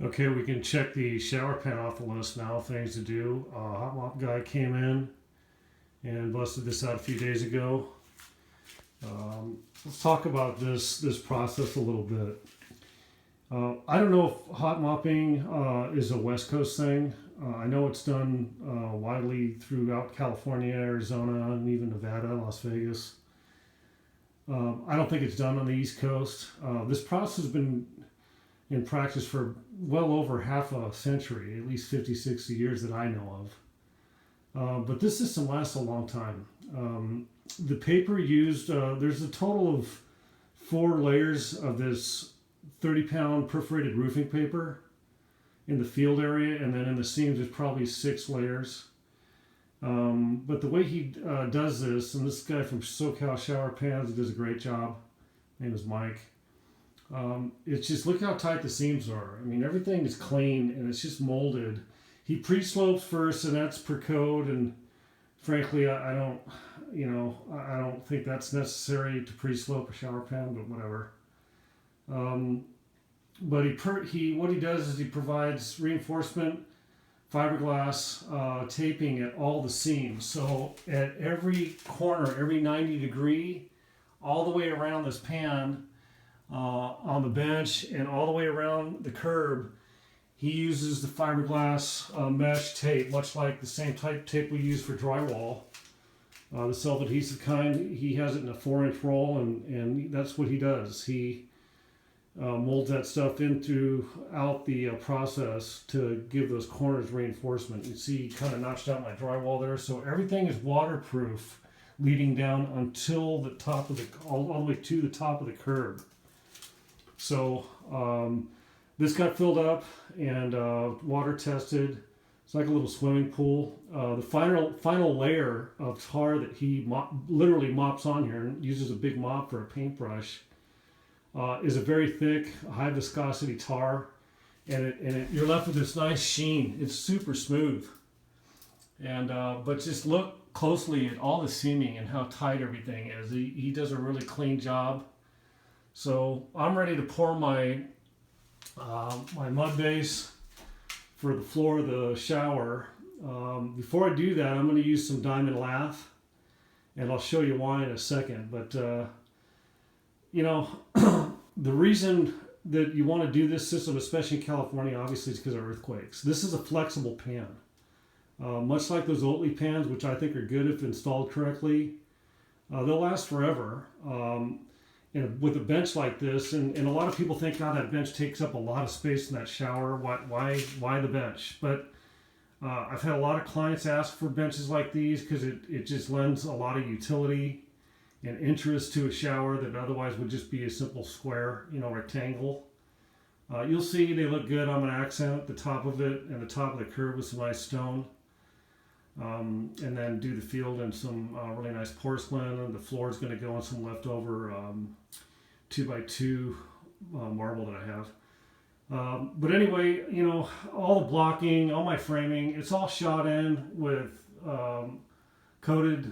Okay, we can check the shower pan off the list now. Things to do. Hot mop guy came in and busted this out a few days ago. Let's talk about this process a little bit. I don't know if hot mopping is a West Coast thing. I know it's done widely throughout California, Arizona, and even Nevada, Las Vegas. I don't think it's done on the East Coast. This process has been in practice for well over half a century, at least 50, 60 years that I know of. But this system lasts a long time. The paper used, there's a total of 4 layers of this 30-pound perforated roofing paper in the field area, and then in the seams there's probably 6 layers. But the way he does this, and this guy from SoCal Shower Pans does a great job. His name is Mike. It's just, look how tight the seams are. I mean, everything is clean and it's just molded. He pre-slopes first, and that's per code. And frankly, I don't think that's necessary to pre-slope a shower pan, but whatever. But what he does is he provides reinforcement fiberglass taping at all the seams. So at every corner, every 90 degree, all the way around this pan, on the bench and all the way around the curb, he uses the fiberglass mesh tape, much like the same type tape we use for drywall. The self-adhesive kind, he has it in a 4-inch roll, and that's what he does. He molds that stuff in throughout the process to give those corners reinforcement. You see, he kind of notched out my drywall there, so everything is waterproof leading down until the top of all the way to the top of the curb. So this got filled up and water tested. It's like a little swimming pool. The final layer of tar that he literally mops on here and uses a big mop for a paintbrush is a very thick, high viscosity tar, and you're left with this nice sheen. It's super smooth. And but just look closely at all the seaming and how tight everything is. He does a really clean job. So I'm ready to pour my my mud base for the floor of the shower. Before I do that, I'm going to use some diamond lath, and I'll show you why in a second. But the reason that you want to do this system, especially in California, obviously, is because of earthquakes. This is a flexible pan, much like those Oatly pans, which I think are good if installed correctly. They'll last forever. With a bench like this, and a lot of people think, God, that bench takes up a lot of space in that shower. Why the bench? But I've had a lot of clients ask for benches like these because it just lends a lot of utility and interest to a shower that otherwise would just be a simple square, rectangle. You'll see they look good. I'm going to accent the top of it and the top of the curb with some nice stone. And then do the field in some really nice porcelain, and the floor is going to go in some leftover 2x2 marble that I have. But anyway, all the blocking, all my framing, it's all shot in with coated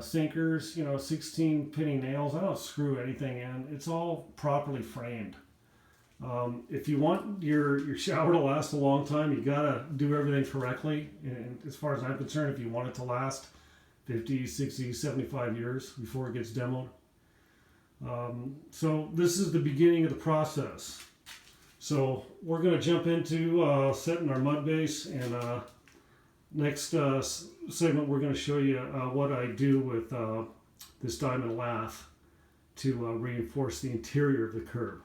sinkers, 16 penny nails. I don't screw anything in. It's all properly framed. If you want your shower to last a long time, you gotta do everything correctly. And as far as I'm concerned, if you want it to last 50, 60, 75 years before it gets demoed. So this is the beginning of the process. So we're gonna jump into setting our mud base, and next segment we're gonna show you what I do with this diamond lath to reinforce the interior of the curb.